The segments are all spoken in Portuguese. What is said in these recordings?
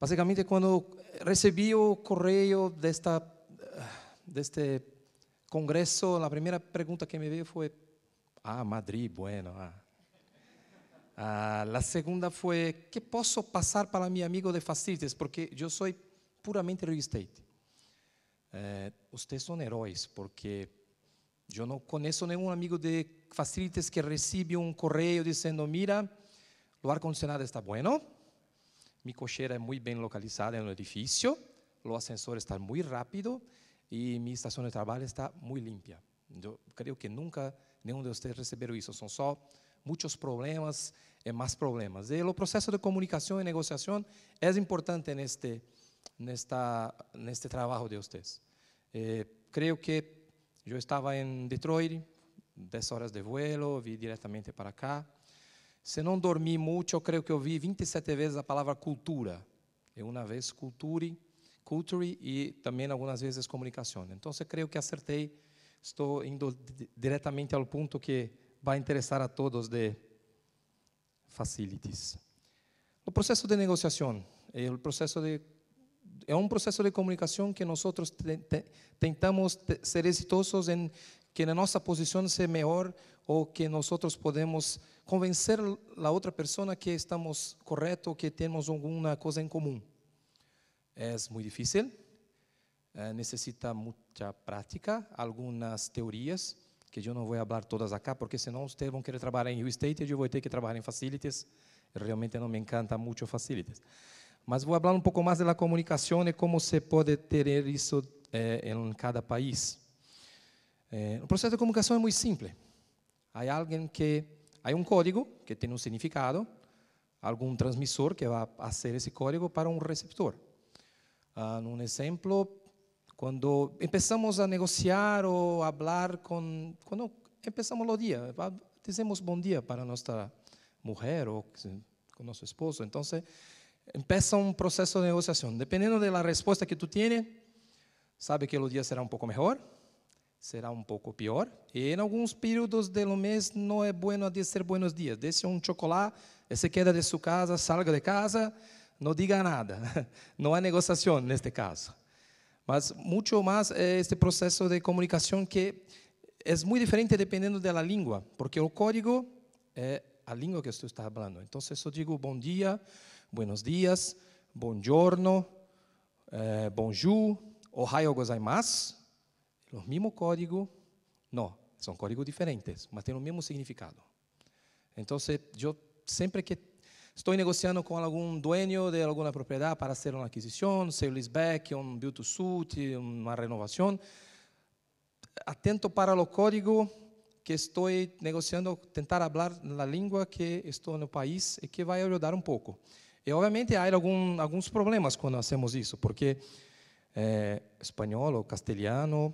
Basicamente, quando recebi o correio deste congresso, a primeira pergunta que me veio foi: Madrid, bueno. A segunda foi: que posso passar para meu amigo de facilities? Porque eu sou puramente real estate. Vocês são heróis, porque eu não conheço nenhum amigo de facilities que recebe correio dizendo: mira, o ar-condicionado está bueno, minha cocheira é muito bem localizada no edifício, o ascensor está muito rápido e minha estação de trabalho está muito limpa. Eu creio que nunca nenhum de vocês receberam isso, são só muitos problemas e mais problemas. E o processo de comunicação e negociação é importante neste trabalho de vocês. Creio que eu estava em Detroit, 10 horas de vuelo, vim diretamente para cá. Se não dormi muito, eu creio que eu vi 27 vezes a palavra cultura. E uma vez culture e também algumas vezes comunicação. Então, eu creio que acertei. Estou indo diretamente ao ponto que vai interessar a todos de facilities. O processo de negociação é um processo de comunicação que nós tentamos ser exitosos em que a nossa posição seja melhor ou que nós podemos convencer a outra pessoa que estamos corretos, que temos alguma coisa em comum. É muito difícil, necessita muita prática, algumas teorias, que eu não vou falar todas aqui, porque senão vocês vão querer trabalhar em real estate e eu vou ter que trabalhar em facilities. Realmente não me encanta muito facilities. Mas vou falar um pouco mais da comunicação e como se pode ter isso em cada país. O processo de comunicação é muito simples. Há um código que tem um significado, algum transmissor que vai fazer esse código para um receptor. Um exemplo, quando começamos a negociar ou a falar quando começamos o dia, dizemos bom dia para nossa mulher ou com nosso esposo. Então, começa um processo de negociação. Dependendo da resposta que tu tienes, sabe que o dia será um pouco melhor, será um pouco pior. E em alguns períodos do mês não é bueno dizer buenos dias. Deixe um chocolate, se queda de sua casa, salga de casa, não diga nada. Não há negociação neste caso. Mas muito mais é este processo de comunicação que é muito diferente dependendo da língua, porque o código é a língua que você está falando. Então, se eu digo bom dia, buenos dias, buongiorno, bonjour, ohayou gozaimasu, o mesmo código, não, são códigos diferentes, mas têm o mesmo significado. Então, eu sempre que estou negociando com algum dueño de alguma propriedade para fazer uma aquisição, sale-leaseback, build to suit, uma renovação, atento para o código que estou negociando, tentar falar na língua que estou no país e que vai ajudar um pouco. E, obviamente, há alguns problemas quando fazemos isso, porque espanhol ou castelhano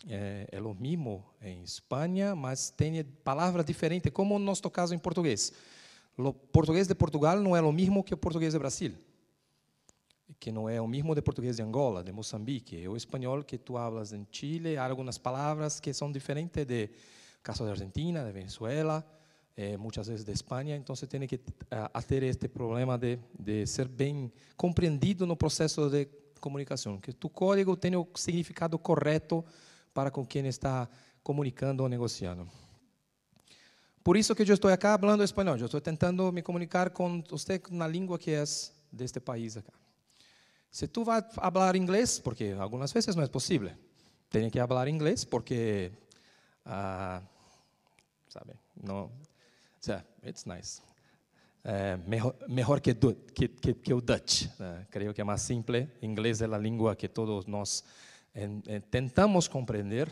é o mesmo em Espanha, mas tem palavras diferentes, como no nosso caso em português. O português de Portugal não é o mesmo que o português de Brasil, que não é o mesmo de português de Angola, de Moçambique. O espanhol que tu hablas em Chile, há algumas palavras que são diferentes do caso de Argentina, de Venezuela, muitas vezes de Espanha. Então, você tem que ter este problema de ser bem compreendido no processo de comunicação, que tu código tenha o significado correto para com quem está comunicando ou negociando. Por isso que eu estou aqui falando espanhol. Eu estou tentando me comunicar com você na língua que é deste país acá. Se tu vai falar inglês, porque algumas vezes não é possível, tem que falar inglês porque, sabe, não, it's nice. Melhor que o Dutch. Creio que é mais simples. Inglês é a língua que todos nós tentamos compreender.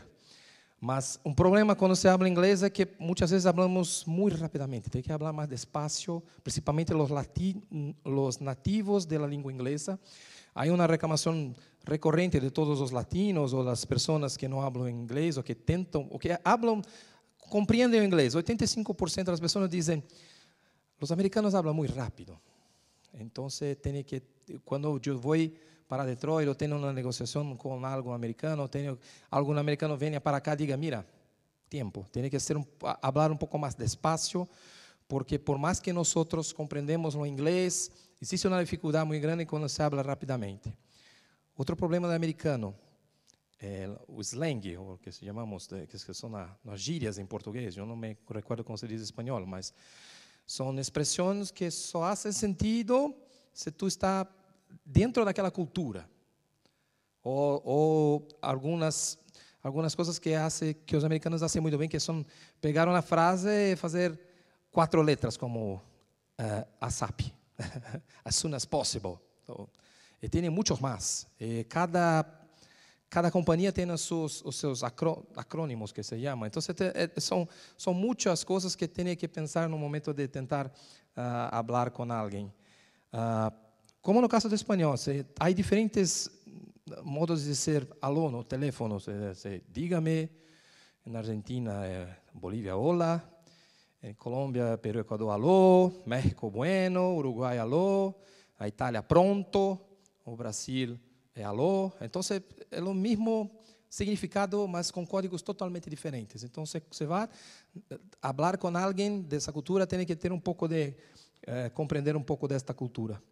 Mas um problema quando se habla inglês é que muitas vezes falamos muito rapidamente. Tem que falar mais despacio, principalmente os nativos da língua inglesa. Há uma reclamação recorrente de todos os latinos ou das pessoas que não falam inglês ou que tentam, ou que falam, compreendem o inglês. 85% das pessoas dizem: os americanos falam muito rápido. Então, quando eu vou para Detroit, eu tenho uma negociação com algum americano, algum americano venha para cá e diga: mira, tempo, tem que falar um pouco mais despacio, porque por mais que nós compreendemos o inglês existe uma dificuldade muito grande quando se habla rapidamente. Outro problema do americano é o slang, ou o que chamamos, que são as gírias em português. Eu não me recordo como se diz em espanhol, mas são expressões que só fazem sentido se tu está dentro daquela cultura. Ou algumas coisas que os americanos fazem muito bem, que são pegar uma frase e fazer 4 letras, como ASAP, as soon as possible. So, e tem muitos mais. Cada companhia tem os seus acrônimos, que se chamam. Então, são muitas coisas que tem que pensar no momento de tentar falar com alguém. Como no caso do espanhol, há diferentes modos de dizer alô no telefone. Dígame. Na Argentina, Bolívia, hola. Em Colômbia, Peru, Equador, alô. México, bueno. Uruguai, alô. A Itália, pronto. O Brasil é alô. Então, é o mesmo significado, mas com códigos totalmente diferentes. Então, você vai falar com alguém dessa cultura, tem que ter um pouco de compreender um pouco desta cultura.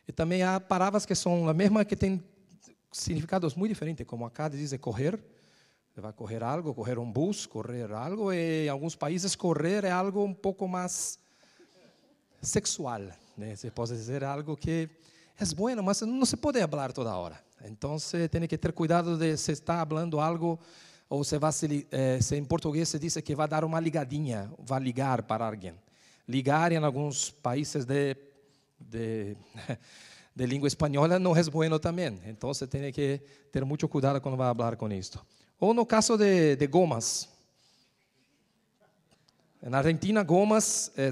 E também há palavras que são a mesma, que têm significados muito diferentes, como acá diz correr. Você vai correr algo, correr um bus, correr algo, e em alguns países correr é algo um pouco mais sexual, né? Você pode dizer algo que é bueno, mas não se pode falar toda hora. Então, você tem que ter cuidado de se está falando algo, ou se em português se diz que vai dar uma ligadinha, vai ligar para alguém. Ligar em alguns países de língua espanhola não é bueno também. Então, você tem que ter muito cuidado quando vai falar com isto. Ou no caso de gomas. Na Argentina, gomas é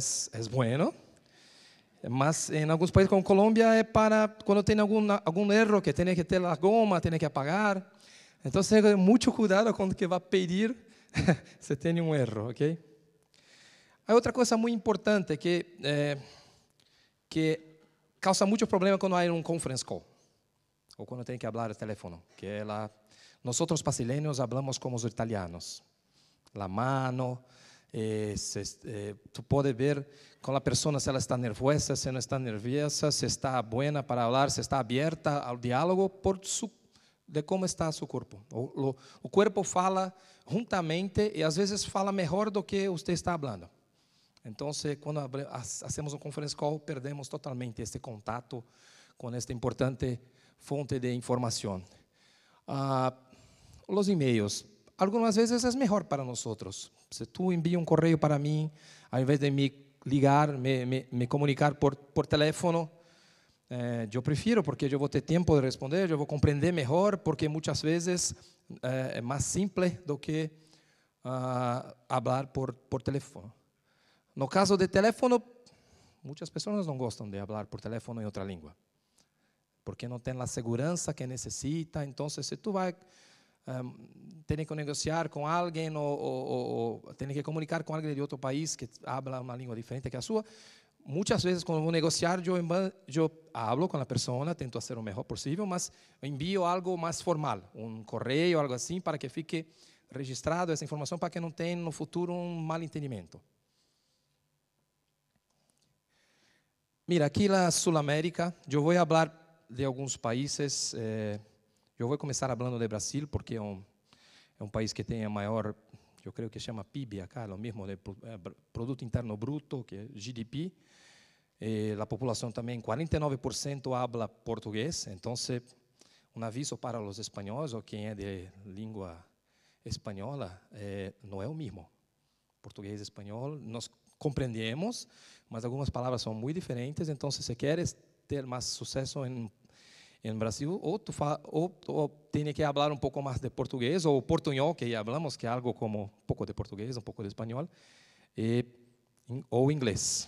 bueno. Mas em alguns países como Colômbia é para quando tem algum erro, que tem que ter a goma, tem que apagar. Então, você tem muito cuidado quando que vai pedir se tem um erro, ok? Há outra coisa muito importante que causa muito problema quando há um conference call, ou quando tem que falar no telefone, que é nós brasileiros falamos como os italianos. La mano. Tu pode ver com a pessoa se ela está nervosa, se não está nervosa, se está boa para falar, se está aberta ao diálogo de como está seu corpo. O corpo fala juntamente e às vezes fala melhor do que você está falando. Então, quando hacemos um conference call, perdemos totalmente este contato com esta importante fonte de informação. Os e-mails. Algumas vezes é melhor para nós. Se tu envia um correio para mim, ao invés de me ligar, me comunicar por telefone, eu prefiro, porque eu vou ter tempo de responder, eu vou compreender melhor, porque muitas vezes é mais simples do que falar por telefone. No caso de telefone, muitas pessoas não gostam de falar por telefone em outra língua, porque não tem a segurança que necessita. Então, se tu vai tem que negociar com alguém ou tem que comunicar com alguém de outro país que habla uma língua diferente que a sua, muitas vezes quando vou negociar, eu hablo com a pessoa, tento fazer o melhor possível, mas envio algo mais formal, um correio, algo assim, para que fique registrado essa informação, para que não tenha no futuro um mal entendimento. Mira, aqui na Sul-América, eu vou falar de alguns países. Eu vou começar falando de Brasil, porque é um país que tem a maior, eu creio que chama PIB acá, o mesmo de Produto Interno Bruto, que é GDP. A população também, 49% habla português. Então, um aviso para os espanhóis, ou quem é de língua espanhola, não é o mesmo. Português e espanhol, nós compreendemos, mas algumas palavras são muito diferentes. Então, se você quer ter mais sucesso em Brasil, ou tem que falar um pouco mais de português, ou portunhol, que já falamos, que é algo como um pouco de português, um pouco de espanhol, ou inglês.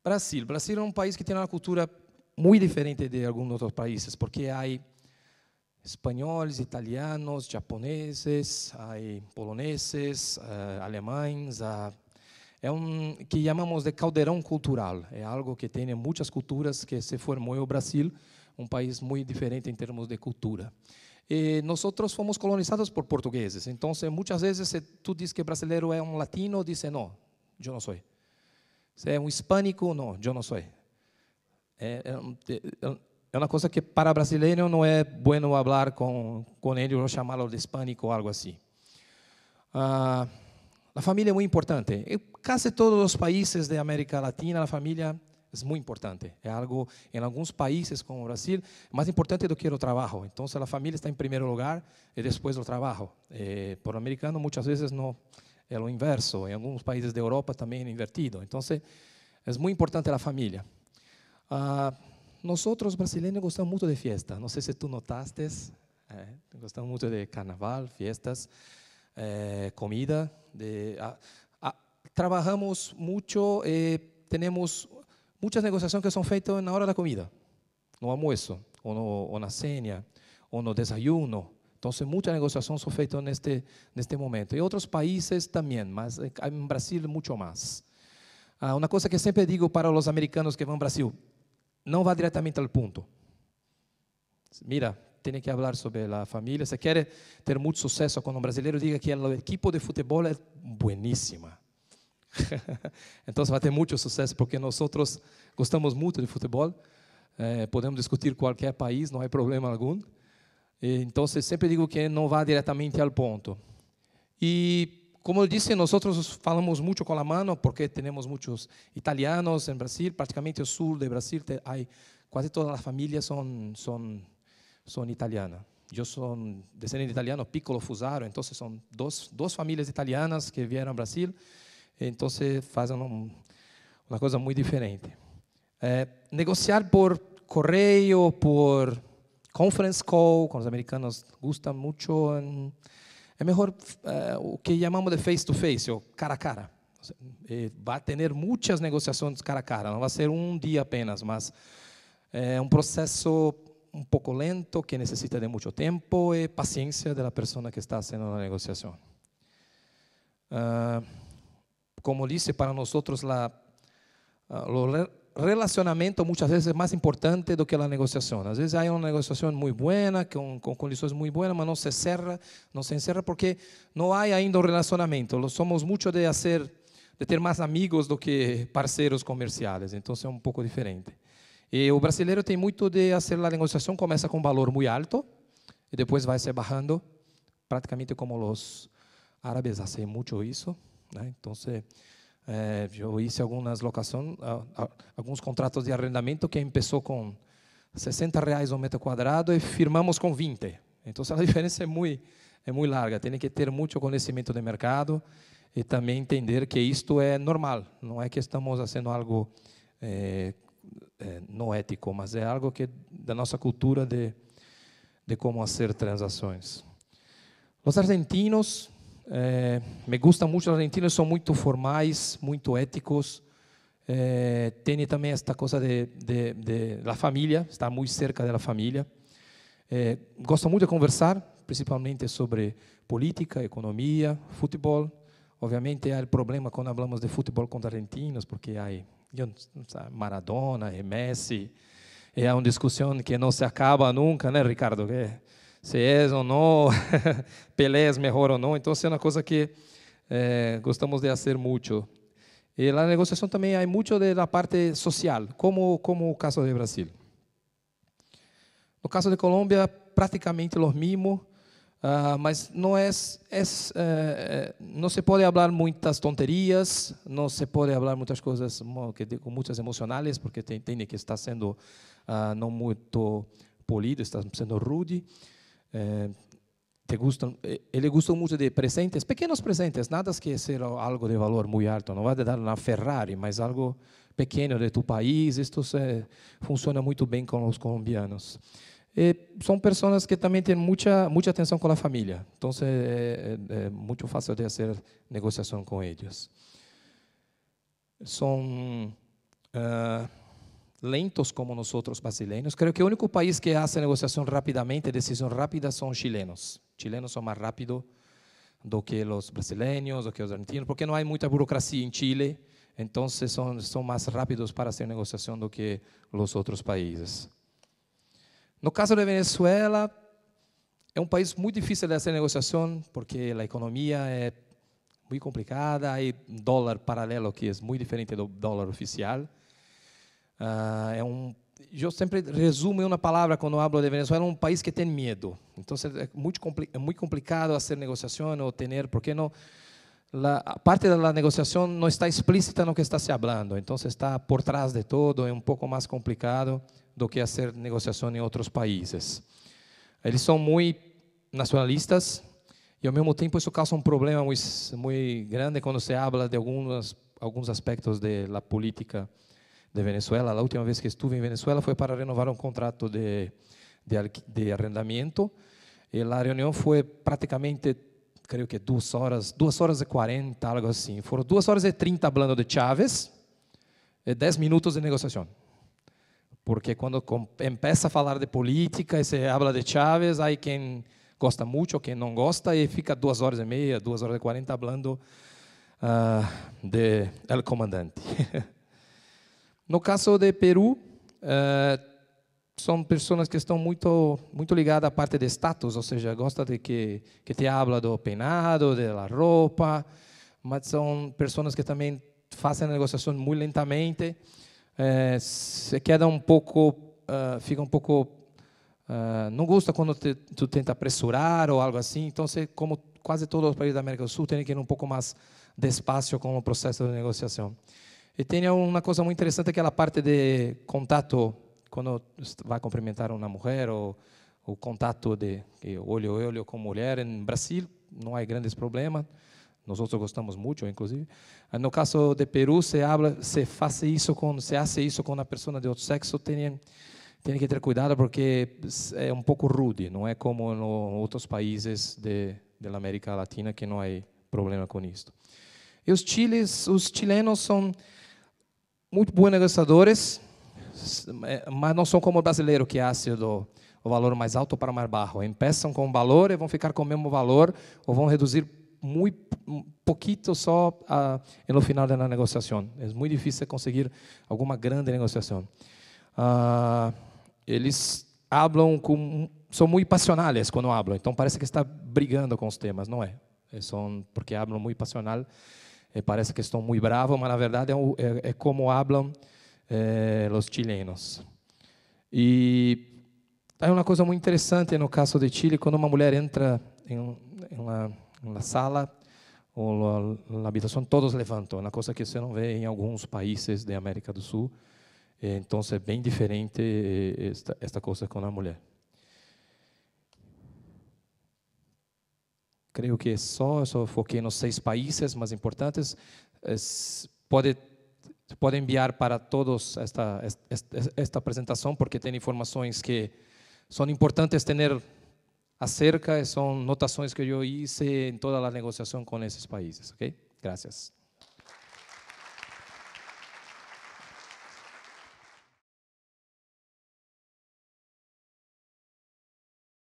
Brasil é um país que tem uma cultura muito diferente de alguns outros países, porque há espanhóis, italianos, japoneses, há poloneses, alemães, que chamamos de caldeirão cultural. É algo que tem muitas culturas que se formou o Brasil, um país muito diferente em termos de cultura. E nós fomos colonizados por portugueses. Então, muitas vezes, se tu diz que brasileiro é um latino, diz não, eu não sou. Se é um hispânico, não, eu não sou. É uma coisa que para brasileiro não é bueno falar com ele ou chamá-lo de hispânico ou algo assim. A família é muito importante. Em quase todos os países da América Latina, a família é muito importante. É algo, em alguns países, como o Brasil, mais importante do que o trabalho. Então, a família está em primeiro lugar e depois o trabalho. Por americano, muitas vezes não é o inverso. Em alguns países da Europa também é invertido. Então, é muito importante a família. Nós, brasileiros, gostamos muito de festa. Não sei se tu notaste. Gostamos muito de carnaval, festas, comida. Trabalhamos muito e temos muitas negociações que são feitas na hora da comida, no almoço, ou na cena, ou no desayuno. Então, muitas negociações são feitas neste momento. Em outros países também, mas em Brasil muito mais. Uma coisa que sempre digo para os americanos que vão ao Brasil: não vá diretamente ao ponto. Mira, tem que falar sobre a família. Se quer ter muito sucesso com um brasileiro, diga que o equipo de futebol é bueníssima. Então, vai ter muito sucesso, porque nós gostamos muito de futebol. Podemos discutir qualquer país, não há problema algum. Então, sempre digo que não vá diretamente ao ponto. E, como eu disse, nós falamos muito com a mão, porque temos muitos italianos em Brasil. Praticamente o sul do Brasil, quase todas as famílias são italianas. Eu sou descendente italiano, Piccolo Fusaro. Então, são duas famílias italianas que vieram ao Brasil. Então, fazem uma coisa muito diferente. Negociar por correio, por conference call, com os americanos gostam muito. É melhor o que chamamos de face-to-face, ou cara a cara. Vai ter muitas negociações cara a cara, não vai ser um dia apenas, mas é um processo um pouco lento, que necessita de muito tempo e paciência da pessoa que está fazendo a negociação. Como disse, para nós, o relacionamento muitas vezes é mais importante do que a negociação. Às vezes há uma negociação muito boa, com condições muito boas, mas não se encerra porque não há ainda um relacionamento. Nós somos muito de ter mais amigos do que parceiros comerciais, então é um pouco diferente. E o brasileiro tem muito de fazer a negociação, começa com um valor muito alto e depois vai se bajando, praticamente como os árabes fazem muito isso, né? Então, eu hice algumas locações, alguns contratos de arrendamento que começou com R$60 um metro quadrado e firmamos com 20. Então, a diferença é muito larga. Tem que ter muito conhecimento de mercado e também entender que isto é normal. Não é que estamos fazendo algo não ético, mas é algo que da nossa cultura de como fazer transações. Os argentinos, me gustam muito, os argentinos são muito formais, muito éticos. Tem também esta coisa da família, estar muito cerca da família. Gostam muito de conversar, principalmente sobre política, economia, futebol. Obviamente, há o problema quando falamos de futebol com argentinos, porque há Maradona e Messi. É uma discussão que não se acaba nunca, né, Ricardo? Se é ou não, Pelé é melhor ou não. Então, é uma coisa que gostamos de fazer muito. E na negociação também há muito da parte social, como o caso do Brasil. No caso de Colômbia, praticamente os mesmos, mas não não se pode falar muitas tonterias, não se pode falar muitas coisas com muitas emocionais, porque tem que estar sendo não muito polido, está sendo rude. Ele gosta muito de presentes, pequenos presentes, nada que ser algo de valor muito alto. Não vai dar uma Ferrari, mas algo pequeno de tu país. Isto funciona muito bem com os colombianos. São pessoas que também têm muita atenção com a família. Então, é muito fácil de fazer negociação com eles. São lentos como nós outros brasileiros. Creio que o único país que faz negociação rapidamente, decisão rápida, são os chilenos. Os chilenos são mais rápidos do que os brasileiros, do que os argentinos, porque não há muita burocracia em Chile. Então, são mais rápidos para fazer negociação do que os outros países. No caso da Venezuela, é um país muito difícil de fazer negociação, porque a economia é muito complicada, há dólar paralelo que é muito diferente do dólar oficial. É um eu sempre resumo em uma palavra quando hablo de Venezuela, um país que tem medo. Então, é muito complicado fazer negociação ou ter, porque não, a parte da negociação não está explícita no que está se falando. Então, está por trás de todo, é um pouco mais complicado do que fazer negociação em outros países. Eles são muito nacionalistas e, ao mesmo tempo, isso causa um problema muito grande quando se fala de alguns aspectos da política de Venezuela. A última vez que estive em Venezuela foi para renovar um contrato de arrendamento e a reunião foi praticamente, creio que 2 horas e 40, algo assim. Foram 2 horas e 30 falando de Chávez e 10 minutos de negociação. Porque quando começa a falar de política e se fala de Chávez, aí quem gosta muito, quem não gosta, e fica 2 horas e meia, 2 horas e 40 falando de El Comandante. No caso de Peru, são pessoas que estão muito ligadas à parte de status, ou seja, gosta de que te habla do peinado, da roupa, mas são pessoas que também fazem a negociação muito lentamente, se queda um pouco, fica um pouco, não gosta quando tu tenta apressurar ou algo assim, então como quase todos os países da América do Sul, tem que ir um pouco mais despacio com o processo de negociação. E tem uma coisa muito interessante, que é a parte de contato, quando vai cumprimentar uma mulher, ou o contato de olho a olho com mulher. Em Brasil não há grandes problemas, nós outros gostamos muito, inclusive. No caso de Peru, se hace isso com uma pessoa de outro sexo, tem que ter cuidado, porque é um pouco rude, não é como em outros países da América Latina, que não há problema com isso. E os chilenos são muito bons negociadores, mas não são como o brasileiro, que hace o valor mais alto para mais baixo. Começam com um valor e vão ficar com o mesmo valor, ou vão reduzir muito pouquito só no final da negociação. É muito difícil conseguir alguma grande negociação. Eles são muito passionais quando falam, então parece que está brigando com os temas, não é? Porque falam muito passional. Parece que estão muito bravos, mas na verdade é como falam os chilenos. E há uma coisa muito interessante no caso de Chile, quando uma mulher entra em uma sala ou na habitação, todos levantam, uma coisa que você não vê em alguns países da América do Sul. Então é bem diferente esta coisa com a mulher. Creio que só foquei nos 6 países mais importantes. Pode enviar para todos esta apresentação, porque tem informações que são importantes ter acerca, são notações que eu hice em toda a negociação com esses países. Ok? Graças.